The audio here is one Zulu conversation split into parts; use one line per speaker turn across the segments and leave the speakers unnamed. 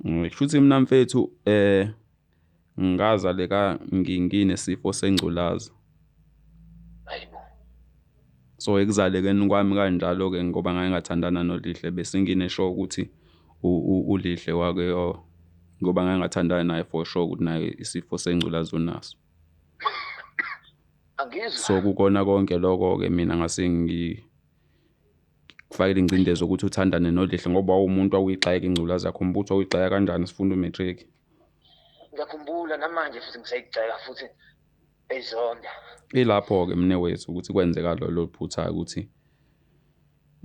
Kushuthi mina mfethu ngazaleka nginesifo sengculaza.
Hayibo.
So ekuzalekeni kwami kanjalo ke ngoba ngake ngathandana noLihle bese ngineshow ukuthi uLihle wake ngoba ngake ngathandana naye for sure ukuthi naye isifo sengculaza unaso.
Angizwa.
So kukona konke lokho ke mina ngase ngifakele ingcindezi ukuthi uthandane noLihle ngoba umuntu awuyixaka ingculaza yakho umbuzo awuyixaka kanjani sifunda umatric.
Ngiyakhumbula namanje futhi ngisayigceka futhi ezonda.
Ilapho ke mne wethu ukuthi kwenzeka lo phutha ukuthi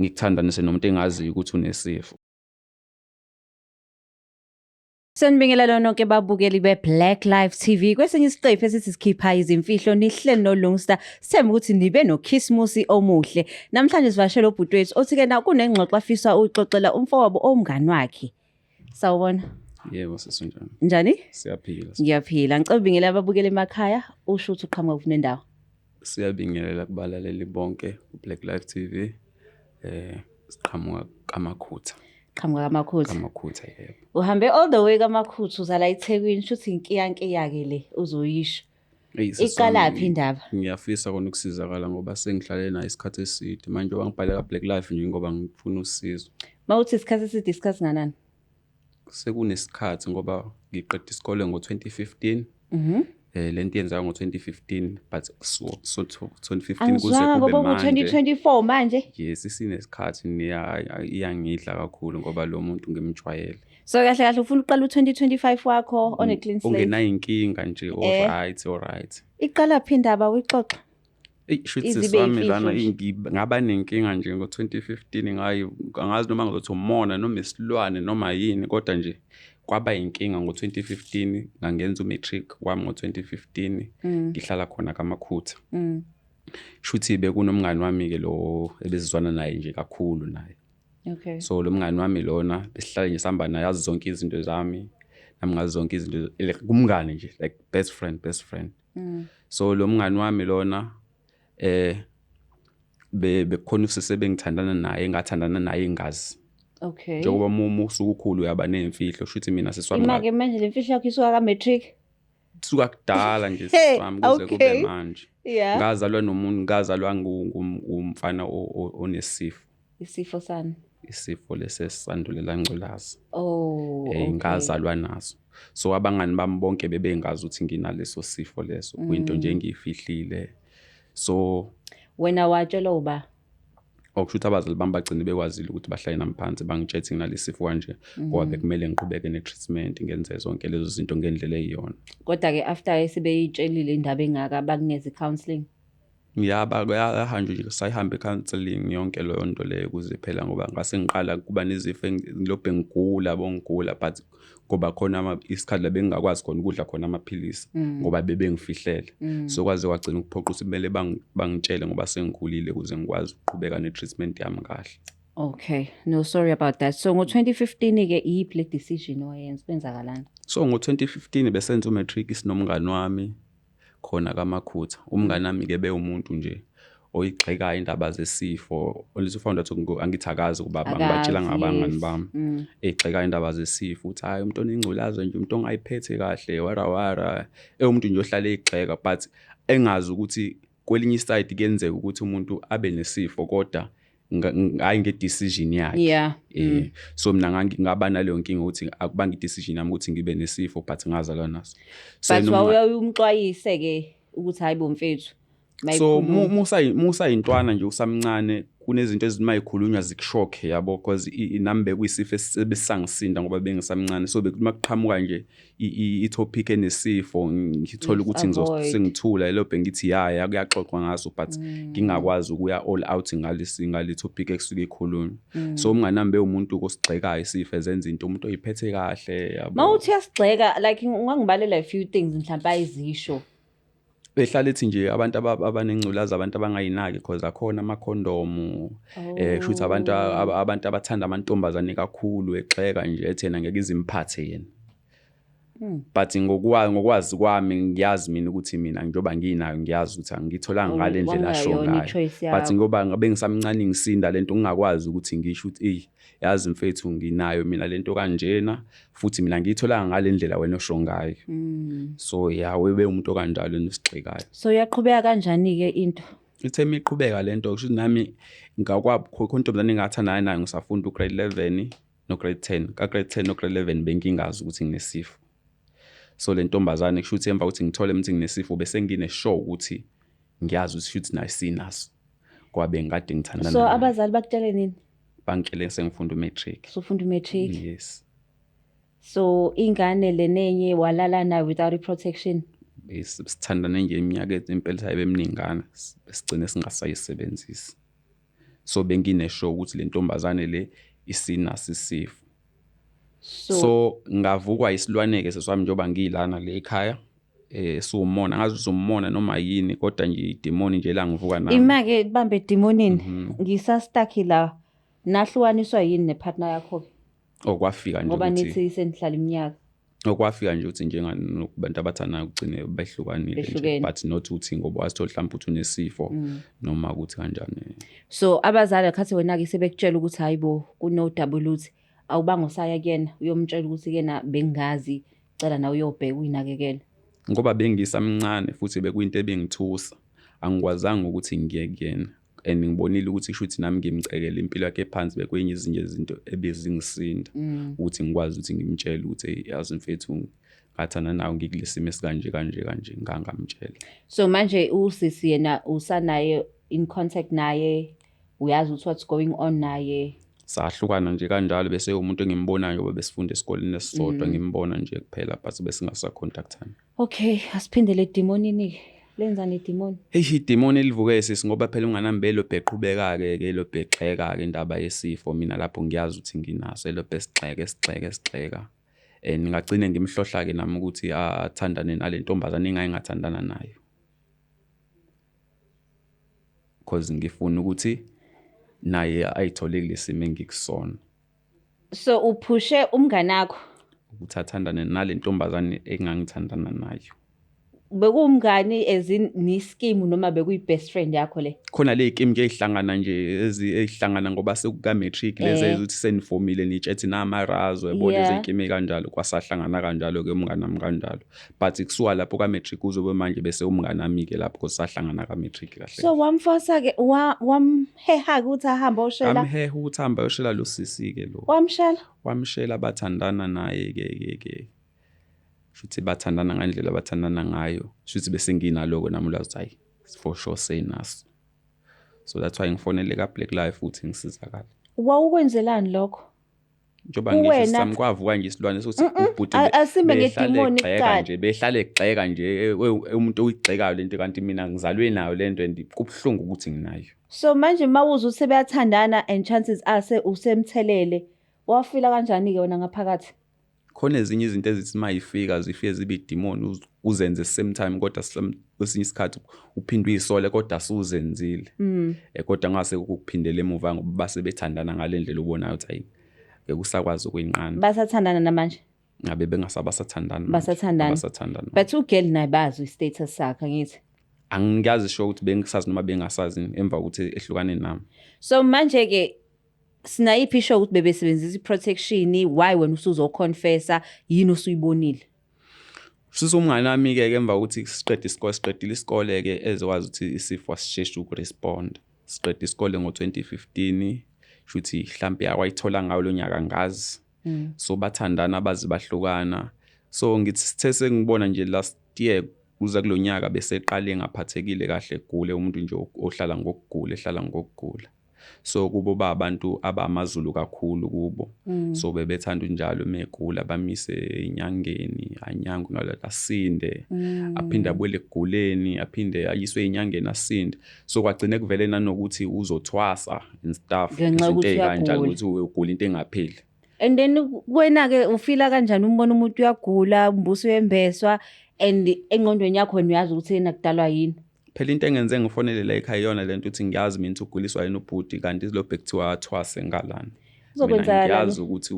ngikuthandanise nomuntu engaziyo ukuthi unesifo.
Sanibingelela nonke babukeli beBlack Life TV. Kwesinye isiqephu esithi sikhipha izimfihlo nihleli noLungster. Sithemba ukuthi nibe noKhisimusi omuhle. Namhlanje sivashela ubhuti wethu othi ke na kunengxoxo afisa uyixoxela umfowabo omngani wakhe. Sawubona.
Yebo sesinjani.
Njani?
Siyaphila.
Ngiyaphila. Ngicela ubingelela ababukeli emakhaya usho ukuthi uqhamuka kuphi nendawo.
Siyabingelela kubalaleli bonke uBlack Life TV. Siqhamuka kaMakhutha.
Qhamuka kaMakhutha.
kaMakhutha yebo.
Uhambe all the way kaMakhutha uzala eThekwini shuthi inkiyankiya ke le uzoyisho. Iqalaphi indaba?
Ngiyafisa kona ukusizakala ngoba sengihlale nayo isikhathi eside manje wangibhalela Black Life nje ngoba ngifuna usizo.
Mawuthi isikhathi eside isikhathi nganani?
Sekunesikhathi ngoba ngiqedwe isikole ngo2015. Lento yenzeka ngo2015 but so 2015 kuze kube manje.
2024 manje?
Yes, isinesikhathi iyangidla kakhulu ngoba lo muntu ngimjwayele.
So kahle ufuna uqala u2025 wakho on a clean slate.
Ungenayo inkinga nje all right.
Iqala phi indaba uyixoxa?
Shuthi sami lana ngaba nenkinga nje ngo2015 ngazi noma ngizothi umona noma isilwane noma yini kodwa nje kwaba inkinga ngo2015 ngangenza umatric wami ngo2015 ngihlala khona kaMakhutha. Shuthi bekunomngani wami ke lo ebezizwana naye nje kakhulu naye.
Okay.
So lo mngani wami lona besihlala nje sihamba naye yazi zonke izinto zami nami ngazi zonke izinto kumngani nje like best friend. So lo mngani wami lona bekhona usesebengithandana naye engathandana naye ingazi.
Okay.
Njengoba usuku ukhulu uyaba nemfihlo shuthi mina seswami
imake manje lemfihlo yakho isuka kaMatric
suka kudala nje seswami kuze kube manje.
Yeah.
Ngazalwa nomuntu ngazalwa ngumfana onesifo.
Isifo sani?
Isifo lesesandulela ngculaza.
Oh.
Ngazalwa naso. So abangani bami bonke bebengazi ukuthi nginaleso sifo leso kuyinto nje engiyifihlile. So
wena watshela uba
okushuthi abazali bami bagcine bekwazile ukuthi bahlale nami phansi bangitshethi nginalesifo kanje ngoba bekumele ngiqhubeke netreatment ngenze zonke lezo zinto ngendlela eyiyona.
Kodwa ke after sebeyitshelile indaba engaka bakunikeza counseling?
Yahamba nje sayihambe counseling yonke leyo nto leyo kuze phela ngoba ngase ngiqala kuba nezifo ngilobhe ngigula but ngoba khona isikhathi labengakwazi khona ukudla khona amaphilisi ngoba bebengifihlele. So kwaze kwagcina ukuphoqa ukuthi kumele bangitshele ngoba sengikhulile ukuze ngikwazi ukuqhubeka netreatment yami kahle.
Okay, no sorry about that. So ngo2015 ke iyiphi le decision oyenza kwenzakalani?
So ngo2015 besenza umatric isinomngani wami khona kaMakhutha. Umngani nami ke bewumuntu nje oyigxekayo indaba zesifo. Olithi ufunda ukuthi angithakazi kuba ngibatshela ngabangani bami. Egxekayo indaba zesifo uthi hayi umuntu onengculaza nje umuntu ongayiphethe kahle wara. Umuntu nje ohlala egxeka but engazi ukuthi kwelinye side kuyenzeka ukuthi umuntu abe nesifo kodwa hayi ngedecision yakhe.
Yeah.
So mina ngaba naleyo nkinga ukuthi akubanga idecision yami ukuthi ngibe nesifo but ngazalwa naso.
But wawuyumxwayise ke ukuthi hayi bomfethu.
So musa intwana nje usamncane kunezinto ezimayikhulunywa zikushock yabo because nami bekuyisifo esebesangisinda ngoba bengisamncane so bekuqhamuka nje itopic enesifo ngithola ukuthi ngizosengithula yilo bengithi yaya kuyaxoxwa ngaso but ngingakwazi ukuya all out ngali topic ekusuke ikhulunywa. So umngane nami bewumuntu osigxekayo isifo ezenza into umuntu oyiphethe kahle yabo.
Mawuthi yasigxeka like ungangibalela a few things mhlawumbe ayizisho.
Behlala ethi nje abantu abanengculaza abantu abangayinaki because akhona amakhondomu shuthi abantu abathanda amantombazane kakhulu exheka nje ethena ngeke izimphathe yena. but ngokwazi kwami ngiyazi mina ukuthi mina njengoba nginayo ngiyazi ukuthi angitholanga ngale ndlela asho ngayo but ngoba ngabe ngisamncane ngisinda lento ngingakwazi ukuthi ngisho ukuthi yazi mfethu nginayo mina lento kanjena futhi mina ngiyitholanga ngale ndlela wena osho ngayo so webe umuntu kanjalo nesigxekayo.
So uyaqhubeka kanjani ke into?
Ithe miqhubeka lento kusho nami khona intombazane engathandana nayo ngisafunda grade 11 no grade 10 ka grade 10 no grade 11 bengingazi ukuthi nginesifo. So le ntombazane kusho ukuthi emva ukuthi ngithole ukuthi nginesifo bese ngine show ukuthi ngiyazi ukuthi futhi nayo sinaso kwabe ngikade ngithandana.
So abazali bakutshele nini?
Bangitshele sengifunda umatric.
So ufunda umatric?
Yes.
So ingane lenenye walala nayo without protection?
Sithandana nje iminyaka empela sayibe eminingana sigcine singasayisebenzisi. So bengine show ukuthi le ntombazane le isinaso isifo. So ngavukwa isilwaneke seswami njoba ngilana le ekhaya suumona ngazi uzumona noma yini kodwa nje idemoni nje la ngivuka nami.
Imake bambe demonini ngisa stuck la nahlukaniswa yini nepartner yakho?
Okwafika nje
ngoba nithi senihlala iminyaka.
Okwafika nje ukuthi njengabantu abathanayo ugcine behlukanile but not ukuthi ngoba wasithola mhlawumbe ukuthi unesifo noma ukuthi kanjani. So
abazali akhathi wena ke sebekutshela ukuthi hayibo kuno double uthi awubanga usaya kuyena uyomtshela ukuthi kena bengazi cela nawe uyobheka uyinakekela.
Ngoba bengisamncane futhi bekuyinto ebengithusa angikwazanga ukuthi ngiye kuyena and ngibonile ukuthi kusho ukuthi nami ngimcekela impilo yakhe phansi bekwenye izinto izinto ebezingisinda ukuthi ngikwazi ukuthi ngimtshele ukuthi yazi mfethu ngathana nawe ngikulesimo esikanje kanje ngangamtshela.
So manje usisi yena usanaye in contact naye uyazi ukuthi what's going on naye?
Sahlukana nje kanjalo bese umuntu engimbonayo ngoba besifunda esikoleni esisodwa ngimbona nje kuphela but bese ngasaconnectana.
Okay, asiphindele demonini lenzani idemoni?
Idemoni elivuke sisi ngoba phela unganambelo bheqhubeka ke lo bhexeka ke indaba yesifo mina lapho ngiyazi ukuthi nginaso elo besixeka ngingagcine ngimhlohla ke nami ukuthi athandane nale ntombazane engayengathandana nayo because ngifuna ukuthi naye ayithole kulesimo engikusona.
So uphushe umngane wakho
ukuthi athandane nale ntombazane engangithandana nayo?
Bekumngani ni scheme noma bekuyi best friend yakho le?
Khona le game nje ezihlangana nje ezihlangana ngoba sekuka matric lezi ukuthi senifomile nitshethi namarazo yabona ezikime kanjalo kwasahlangana kanjalo ke umngane nami kanjalo but kusuka lapho ka matric uzobe manje bese umngane nami ke lapho kosahlangana ka matric kahle.
So wamfosa ke wamheha ukuthi ahamba oshela?
Amheha ukuthi ahamba oshela lo sisi ke lo. Wamshela bathandana naye ke shuthi bathandana ngandlela bathandana ngayo shuthi bese nginaloko nami ulazi hayi for sure sayinaso. So that's why ngifonele ka Black Life futhi ngisizakala.
Wawukwenzelani lokho?
Njoba ngisho sami kwavuka nje isilwane sokuthi ubhuti
asimbe ngedemoni
kuqala nje behlale egxeka nje umuntu oyigxekayo lento kanti mina ngizalwe nayo lento and kubhlungu ukuthi nginayo.
So manje mawuza ukuthi bayathandana and chances are usemthelele wafila kanjani ke wena ngaphakathi?
Khona ezinye izinto ezithi mayifika zifike zibe idemoni uzenze same time kodwa kwesinye isikhathi uphinde uyisole kodwa asuzenzile kodwa ngase ukuphindela emuva ngoba base bethandana ngalendlela ubonayo ukuthi hayi ke kusakwazi ukuyinqanda.
Basathandana namanje?
Ngabe bengasabasathandana.
Basathandana. But ugirl naye bazi status sakhe ngithi.
Angiyazi sho ukuthi bengisazi noma bengasazi emva ukuthi ehlukane nami.
So manje ke sinayiphi isho ukuthi bebesebenzisa iprotection why wena usuzoconfessa yini usuyibonile?
Umngane nami ke emva ukuthi siqedile isikole ke ezokwazi ukuthi isifo asisheshe ukurespond. Siqedile isikole ngo2015 shuthi mhlambe awayithola ngayo lo nyaka ngazi. So bathandana bazi bahlukana. So ngithi sithe sengibona nje last year kuza kulonyaka bese eqale ngaphathekile kahle egule umuntu nje ohlala ngokugula. So kubo abantu abamaZulu kakhulu kubo. So bebethanda njalo megula bamise inyangeni anyangwe ngalo asinde aphinde abuyele eguleni aphinde ayiswe inyangeni asinde. So kwagcine kuvele nanokuthi uzothwasa and stuff izinto ezikanjalo ukuthi ugula into engapheli.
And then wena ke ufila kanjani umbona umuntu uyagula umbuso uyembeswa and engqondweni yakho wena uyazi ukuthi yena kudalwa yini?
Phela into engenze ngifonele la ekhaya yona lento ukuthi ngiyazi mina uguliswa yini ubhuti kanti lo bekuthiwa athwase ngalana. Mina ngiyazi ukuthi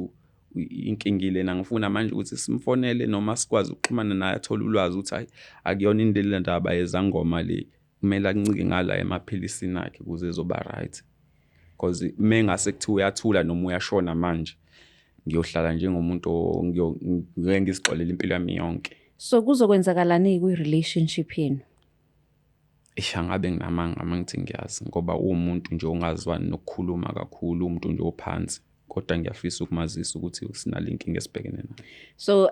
inkinga lena ngifuna manje ukuthi simfonele noma sikwazi ukuxhumana naye athola ulwazi ukuthi hayi akuyona into le ndaba yezangoma le kumele akuncike ngala emaphilisini akhe ukuze ezoba right because mengase kuthiwa uyathula noma uyashona manje ngiyohlala njengomuntu ngeke ngizixolele impilo yami yonke.
So kuzokwenzakalani kwi-relationship yenu?
Angabe nginamanga mangithi ngiyazi ngoba umuntu nje ongazwani nokukhuluma kakhulu umuntu nje ophansi kodwa ngiyafisa ukumazisa ukuthi sinale inkinga esibhekene nayo.
So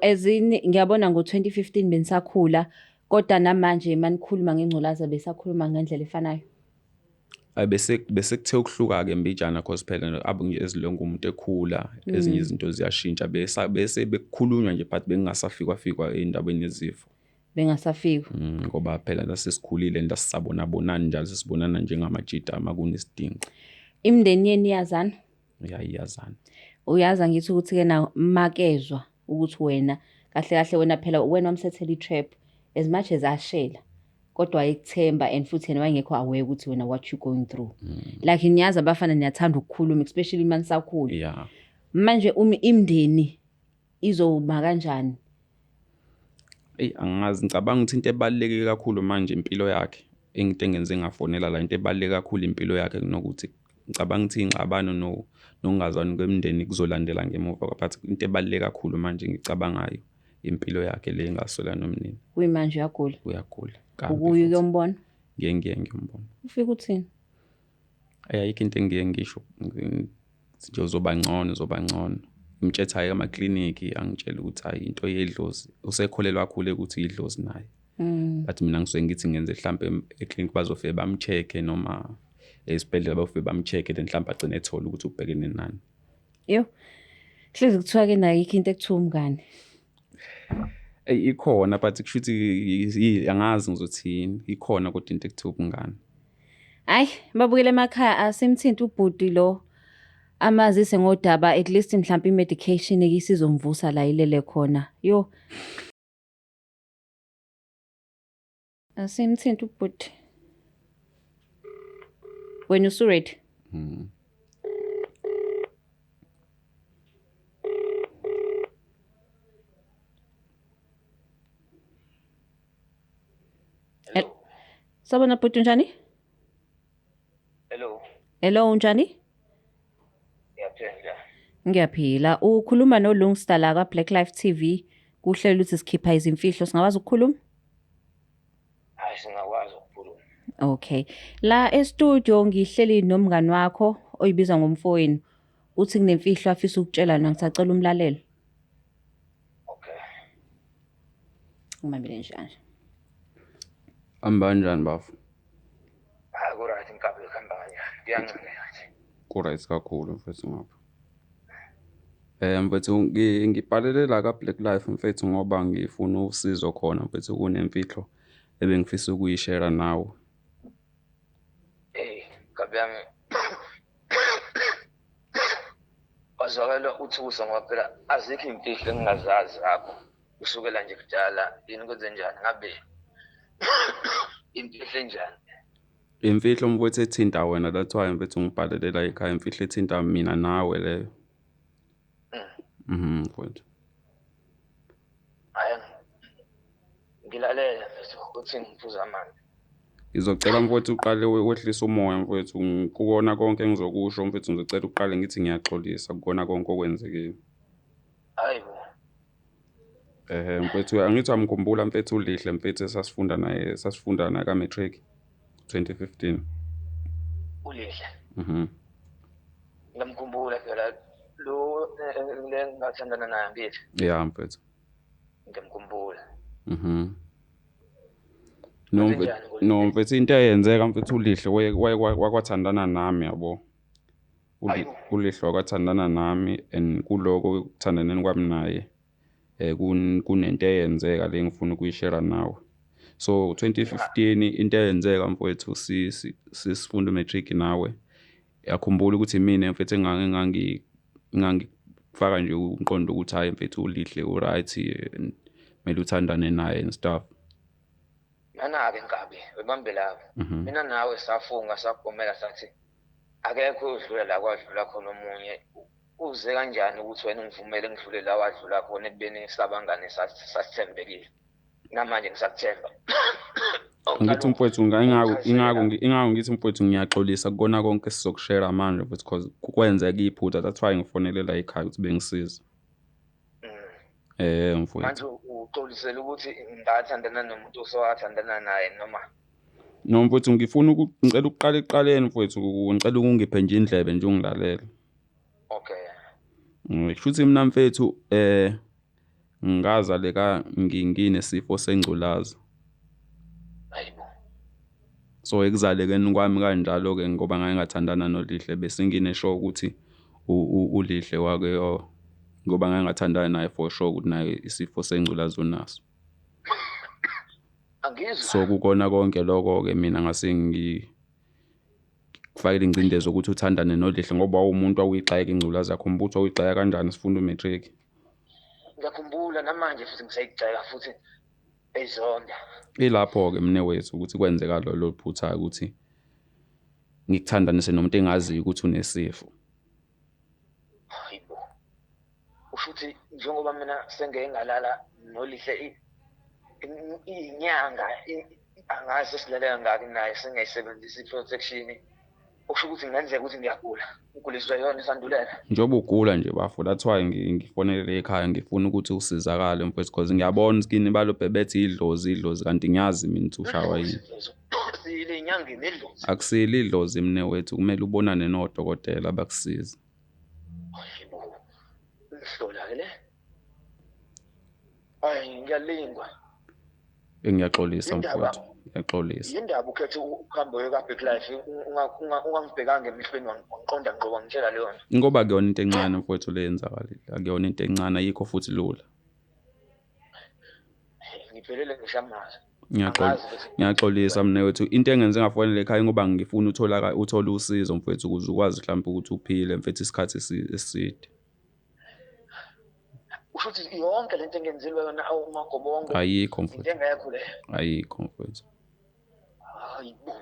ngiyabona ngo-2015 benisakhula kodwa namanje manikhuluma ngengculaza besakhuluma ngendlela efanayo.
Bese kuthe ukuhluka-ke mbijana cause phela ezilonke umuntu ekhula ezinye izinto ziyashintsha bese bekukhulunywa nje but bengasafikwa endabeni yezifo.
Bengasafikwa.
Ngoba phela lasesikhulile ndasisabonabonani njalo sesibonana njengamajita makunesidingo.
Imndeni yeni iyazana?
Iyazana.
Uyaza ngithi ukuthi-ke na makezwa ukuthi wena kahle wena phela wena wamsethela i-trap as much as ashela kodwa ayikuthemba and futhi yena wayengekho aware ukuthi wena what you going through. Like niyazi abafana niyathanda ukukhuluma especially manisakhula.
Yeah.
Manje imndeni izoma kanjani?
Angazi ngicabanga ukuthi into ebaluleke kakhulu manje impilo yakhe into engenze ngafonela la into ebaluleke kakhulu impilo yakhe kunokuthi ngicabanga ukuthi ingxabano nokungazwani kwemndeni kuzolandela ngemuva but into ebaluleke kakhulu manje ngicabangayo impilo yakhe le engaswela nomnini.
Kuyimanje uyagula?
Uyagula.
Ukuye uyombona?
Ngiye ngiyombona.
Ufika uthini?
Ayikho into engiye ngisho nje uzoba ngcono. Imthethayo emakliniki angitshela ukuthi hayi into yedlozi usekholelwa kakhulu ukuthi idlozi naye. But mina ngisuke ngithi ngenze mhlambe ekliniki bazofike bamcheck noma esibhedlela bafike bamcheck then mhlambe agcine ethola ukuthi ubhekene nani.
Yo. Hlezi kuthiwa ke nayo into ekuthiwa umngane.
Ikhona but kushuthi angazi ngizothini ikhona kodwa into ekuthiwa ubungane.
Hayi babukele emakhaya asimthinta ubhudi lo amazise ngodaba at least mhlawumbe imedication ekisizomvusa la ilele khona. Yo. Asimthinta ubhudi. When you ready? Sabona bhuti unjani? Hello unjani? Ngiyaphila. Ukhuluma noLungstar la kwa Black Life TV. Kuhlelo ukuthi sikhipha izimfihlo singawazi ukukhuluma?
Hayi singakwazi ukukhuluma.
Okay. La e-studio ngihleli nomngani wakho oyibiza ngomfowenu. Uthi kunemfihlo afisa ukutshela mina ngisacela umlalelo.
Okay.
Umamile njani?
Kanjani bafu?
Hayi ku-right inkabi ikhamba kanjani? Kuyancane nje.
Ku-right kakhulu mfethu ngapha. Mfethu ngibhalele la ka Black Life mfethu ngoba ngifuna usizo khona mfethu kunemfihlo ebengifisa ukuyishare nawe.
Inkabi yami. Wazwakala uthusa ngoba phela azikho imfihlo engingazazi akho. Kusukela nje kudala yini kwenze njani ngabe imfihlo enjani?
Imfihlo mfethu ethinta wena that's why mfethu ngibhalele la ekhaya imfihlo ethinta mina nawe leyo. Mfethu.
Hayi ngilalela mfethu uthi ngiphuza amanzi.
Ngizocela mfethu uqale wehlisa umoya mfethu ukubona konke engizokusho mfethu ngizocela uqale ngithi ngiyaxolisa ukubona konke okwenzekile.
Hayibo.
Mfethu angithi amkhumbula mfethu ulihle mfethu sasifunda naye ka matric 2015.
Ulihle. Ngamkhumbula phela lo ngathanda naye mfethu.
Yeah mfethu.
Ngamkhumbula.
No mfethu into eyenzeka mfethu ulihle wakwathandana nami yabo. Ulihle wakwathandana nami and kuloko ukuthandaneni kwami naye kunento eyenzeka le ngifuna ukuyishare nawe. So 2015 into eyenzeka mfowethu sifunda matric nawe. Yakhumbula ukuthi mina mfethu engangifaka nje umqondo ukuthi hayi mfethu ulihle uright kumele uthandane naye and stuff.
Mana-ke Nkabi webambe lapho. Mina nawe safunga sagomela sathi akekho udlula la kwadlula khona omunye kuze kanjani ukuthi wena ungivumele ngidlule la wadlula khona ekubeni sabangane sasithembekile namanje ngisakuthemba.
Ngithi mfowethu ingako ngithi mfowethu ngiyaxolisa kukona konke sizokushare manje mfowethu because kwenzeka iphutha, that's why ngifonele la ekhaya ukuthi bengisiza. Mfowethu.
Manje uxolisela ukuthi ngathandana nomuntu osowathandana naye noma
no mfowethu ngicela ukuqala ekuqaleni mfowethu, ngicela ukungiphe nje indlebe nje ungilalele.
Okay.
Kushuthi mina mfethu ngazaleka nginesifo sengculaza.
Hayibo.
So ekuzalekeni kwami kanjalo ke ngoba ngake ngathandana noLihle bese ngineshow ukuthi uLihle wake ngoba ngake ngathandana naye for sure ukuthi naye isifo sengculaza unaso.
Angizwa.
So kukona konke lokho ke mina ngase ngifakele ingcindezi ukuthi uthandane noLihle ngoba umuntu awuyixayeka ingculaza yakho, mbutho awuyixaya kanjani sifunda umatric.
Ngiyakhumbula namanje futhi ngisayigceka futhi ezonda.
Ilapho ke mne wethu ukuthi kwenzeka lo phutha ukuthi ngikuthandanise nomuntu engaziyo ukuthi unesifo.
Hayibo. Ushuthi njengoba mina sengeke ngalala noLihle inyanga angazi silalela ngaki naye sengayisebenzisa iprotection. Usho ukuthi ngenzeka ukuthi ngiyagula. Uguliswa yona isandulela.
Njoba ugula nje bafo, that's why ngifonele ekhaya ngifuna ukuthi usizakale mfethu because ngiyabona skini balo bebethi idlozi kanti ngiyazi mina ukuthi ushawa yini.
Sile inyanga nedlozi.
Akusile idlozi mne wethu, kumele ubonane nodokotela abakusiza.
Hayibo. Ngihlola ke le. Hayi ngiyalingwa.
Ngiyaxolisa mfowethu, ngiyaxolisa.
Yindaba ukhethe ukuhamba weKaBig Life ungangibhekanga emehlweni wangiqonda ngqo wangitshela leyo nto.
Ngoba akuyona into encane mfowethu le yenzakalile, akuyona into encane, ayikho futhi lula.
Ngiphelele ngishamaza.
Ngiyaxolisa mne wethu, into engenze ngafonela ekhaya ngoba ngifuna uthola usizo mfowethu ukuze ukwazi mhlawumbe ukuthi uphile mfethu isikhathi eside.
Ushuthi yonke lento engenziwe yona awumagobongo.
Ayikho mfowethu.
Into engekho le.
Ayikho mfowethu.
Hayibo.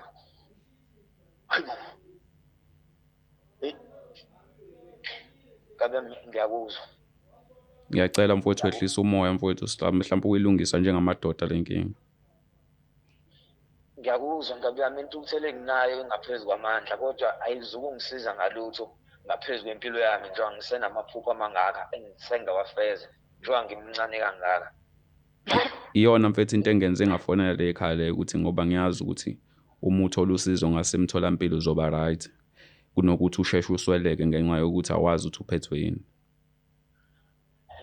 Kabe ngiyakuzwa.
Ngiyacela mfowethu wehlisa umoya mfowethu, mhlawumbe uyilungisa njengamadoda lenkinga.
Ngiyakuzwa ngabe yami intuthelo enginayo ngaphezulu kwamandla kodwa ayizukungisiza ngalutho ngaphezulu kwempilo yami njengoba ngisenamaphupho amangaka engisengawafeza njengoba ngimncane kangaka.
Iyona mfethu into engenze ngafonela le ekhaya le ukuthi ngoba ngiyazi ukuthi uma uthola usizo ngasemtholampilo uzoba right kunokuthi usheshe usweleke ngenxa yokuthi awazi ukuthi uphethwe yini.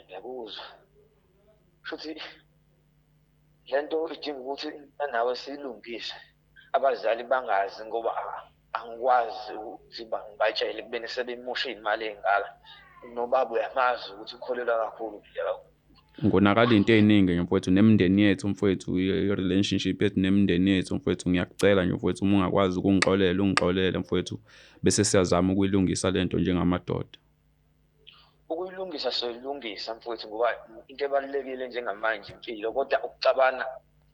Ngiyakuzwa. Futhi lento idinga ukuthi nawe silungise. Abazali bangazi ngoba angikwazi ukuthi ngibatshele kubeni sebemosha imali engaka. Nobaba uyamazi ukuthi ukholelwa kakhulu kuleyo.
Ngonakala into eziningi nje mfowethu, nemindeni yethu mfowethu, i-relationship yethu nemindeni yethu mfowethu, ngiyakucela nje mfowethu uma ungakwazi ungixolele mfowethu bese siyazama ukuyilungisa lento njengamadoda.
Ukuyilungisa soyilungisa mfowethu ngoba into ebalulekile njengamanje impilo kodwa ukucabana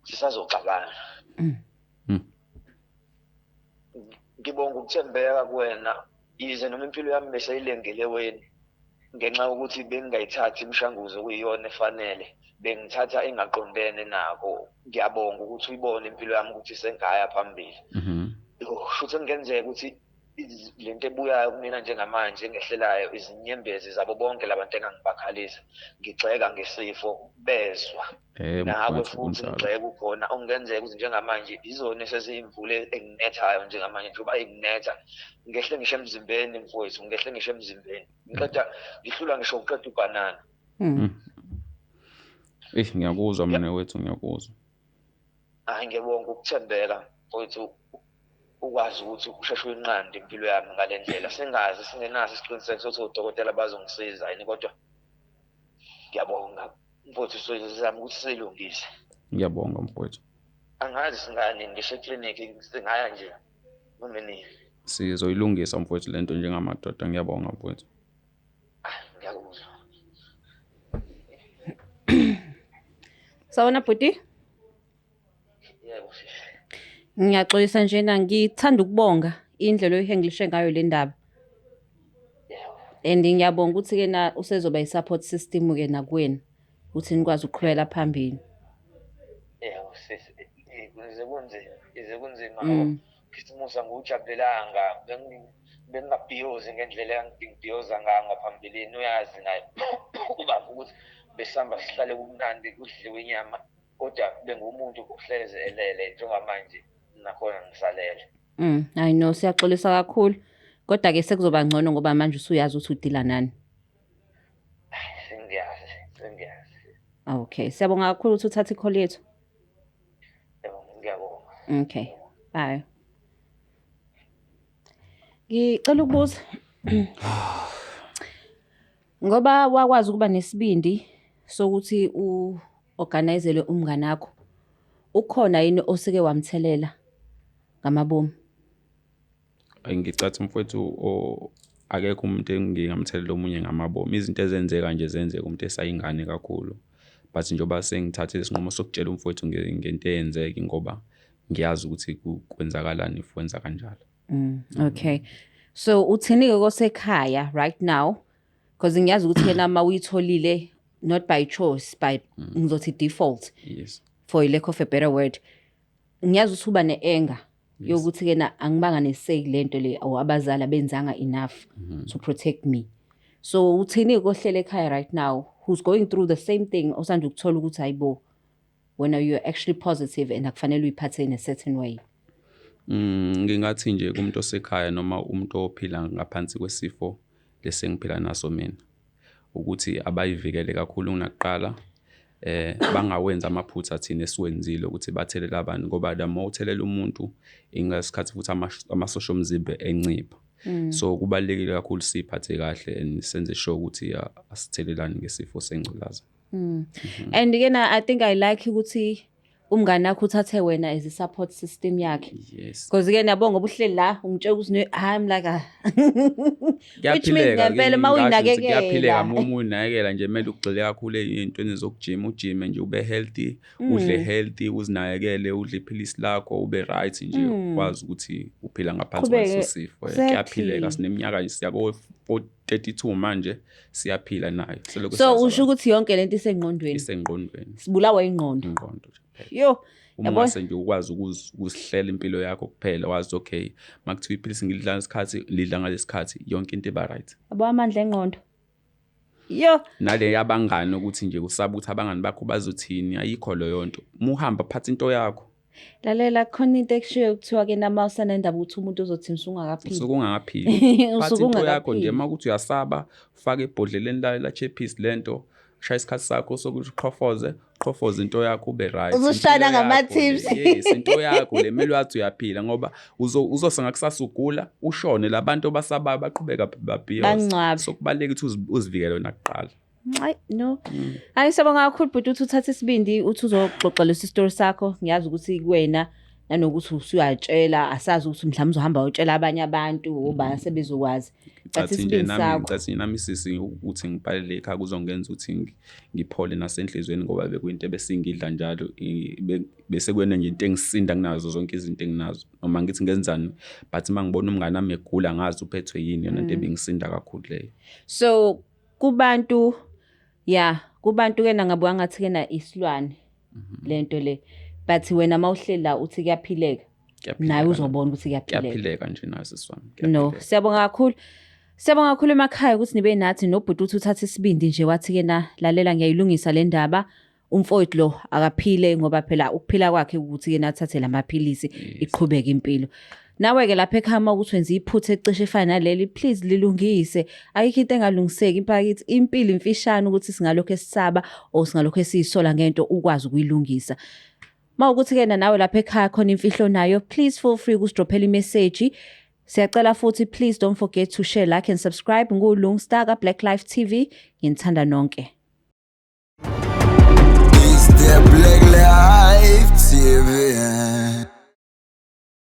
sisazoxabana. Ngibonga ukuthembeka kuwena yize noma impilo yami besayilengele wena ngenxa yokuthi bengingayithathi imishanguzo okuyiyona efanele, bengithatha engaqondene nako. Ngiyabonga ukuthi uyibone impilo yami ukuthi sengaya phambili. Futhi ngenzeka ukuthi lento ebuyayo kumina njengamanje engehlelayo izinyembezi zabo bonke labantu engangibakhalisa. Ngigxeka ngesifo bezwa. Nawe futhi ngigxeka ukhona ongenzeka ukuthi njengamanje izona seziyimvule enginethayo njengamanje njengoba inginetha ngehle ngisho emzimbeni mfowethu, ngehle ngisho emzimbeni. Ngihlula ngisho uqeda ubanana.
Ngiyakuzwa mina wethu, ngiyakuzwa.
Hayi ngiyabonga ukuthembeka mfowethu ukwazi ukuthi usheshe uyinqande impilo yami ngale ndlela. Singazi singenaso isiqiniseko sokuthi odokotela bazongisiza yini kodwa ngiyabonga mfowethu sizama ukuthi silungise.
Ngiyabonga mfowethu.
Angazi singani ngisho eklinikhi singaya nje noma nini.
Sizoyilungisa mfowethu lento njengamadoda, ngiyabonga mfowethu.
Ngiyakuzwa.
Sawona bhuti?
Yebo.
Ngiyaxolisa njena, ngithanda ukubonga indlela oyihengilishe ngayo le ndaba. And ngiyabonga ukuthi-ke na usezoba i-support system-ke nakuwena ukuthi nikwazi ukuqhubela phambili.
Yebo sisi, ize kunzima Christmas angujabulelanga bengingabhiyozi ngendlela engibhiyoza ngayo ngaphambilini uyazi naye ubaba ukuthi besihamba sihlale kumnandi kudliwe inyama kodwa bengumuntu ohleze elele njengamanje nakhona ngisalele.
I know siyaxolisa kakhulu kodwa-ke sekuzoba ngcono ngoba manje usuyazi ukuthi udila nani.
Sengiyazi.
Okay, siyabonga kakhulu ukuthi uthathe i-call yethu.
Ngiyabonga.
Okay, bye. Ngicela ukubuza ngoba wakwazi ukuba nesibindi sokuthi u-organizele umngane wakho, ukhona yini oseke wamthelela ngamabomu?
Ngicathi mfowethu akekho umuntu engingamthelela omunye ngamabomu. Izinto ezenzeka nje zenzeka umuntu esayingane kakhulu. But njengoba sengithathe isinqumo sokutshela umfowethu ngento eyenzeka ngoba ngiyazi ukuthi kwenzakalani if wenza kanjalo.
Okay. So uthini-ke kosekhaya right now? Because ngiyazi ukuthi kena ma uyitholile not by choice by ngizothi default.
Yes.
For lack of a better word. Ngiyazi ukuthi uba ne-anger yokuthi kena angibanga neseki lento le abazali benzanga enough to protect me. So uthini kohlele ekhaya right now who's going through the same thing osanda ukuthola ukuthi hayibo when you're actually positive and akufanele uyiphathe in a certain way?
Ngingathi nje kumuntu osekhaya noma umuntu ophila ngaphansi kwesifo lesengiphila naso mina ukuthi abayivikele kakhulu kunakuqala bangawenza amaphutha thina esiwenzile ukuthi bathelela abantu ngoba la uthelela umuntu ingasikhathi futhi amasosha omzimba encipha. So kubalekile kakhulu siphathe kahle and senze sure ukuthi asithelelani ngesifo sengculaza.
And again I think I like ukuthi umngane wakho uthathe wena as a support system yakhe.
Yes.
Because again yabonga obuhleli la ungitshela ukuthi I'm like
which means ngempela mawuyinakekela kuyaphileka uma uyinakekela nje kumele ugxile kakhulu ezintweni zokujima ujime nje ube healthy udle healthy uzinakekele udle iphilisi lakho ube right nje ukwazi ukuthi uphila ngaphansi kweso sifo. Kuyaphileka sineminyaka nje siya ko 32 manje siyaphila nayo.
So usho ukuthi yonke lento isengqondweni.
Isengqondweni.
Sibulawa ingqondo.
Ingqondo.
Yo,
uma nje ukwazi ukuzihlela impilo yakho kuphela wazi okay makuthiwa iphilisi ngilidla ngesikhathi lidla ngalesikhathi yonke into eba right.
Abo amandla engqondo. Yo,
nale yabangani ukuthi nje usaba ukuthi abangani bakho bazothini ayikho lo yonto. Muhamba phatha into yakho.
Lalela khona into ekushiyo kuthiwa ke nama usanendaba ukuthi umuntu uzothini usungakaphili.
Usukungakaphili. Phatha into yakho nje makuthi uyasaba ufake ebhodleleni la chepisi lento shaya isikhathi sakho sokuthi uqhofoze into yakho ube right.
Uzoshana ngama tips.
Yes, into yakho lemelo yathi uyaphila ngoba uzosanga kusasa ugula ushone labantu basaba baqhubeka babhiyoza. So kubaleka ukuthi uzivikele wena kuqala.
Hayi no. Hayi sabonga kakhulu but uthi uthatha isibindi uthi uzoxoxela isistory sakho ngiyazi ukuthi kuwena nanokuthi usuyatshela asazi ukuthi mhlawumbe uzohamba uyotshela abanye abantu oba sebezokwazi.
Ngathi nami sisi ukuthi ngibhalele ekhaya kuzongenza ukuthi ngiphole nasenhlizweni ngoba bekuyinto ebesingidla njalo bese kwena nje into engisinda kunazo zonke izinto enginazo noma ngithi ngenzani but mangibona umngane nami egula ngazi uphethwe yini yona into ebengisinda kakhulu leyo.
So kubantu kubantu kena ngabuka ngathi kena isilwane lento le but wena mawuhlela uthi kuyaphileka naye uzobona ukuthi
kuyaphileka nje naso siswami.
No, siyabonga kakhulu emakhaya ukuthi nibe nathi nobhuti uthi uthatha isibindi nje wathi kena lalela ngiyayilungisa le ndaba umfowethu lo akaphile ngoba phela ukuphila kwakhe ukuthi kena athathe lamaphilisi iqhubeka impilo. Nawe ke lapha ekhaya ukuthi wenza iphutha ecishe efana naleli please lilungise ayikho into engalungiseki imphakithi impilo imfishane ukuthi singalokho esisaba o singalokho esiyisola ngento ukwazi ukuyilungisa. Mawukuthi kena nawe lapha ekhaya khona imfihlo nayo please feel free ukusdrophela imessage. Siyacela futhi please don't forget to share, like and subscribe. NguLungstar ka Black Life TV. Ngithanda nonke.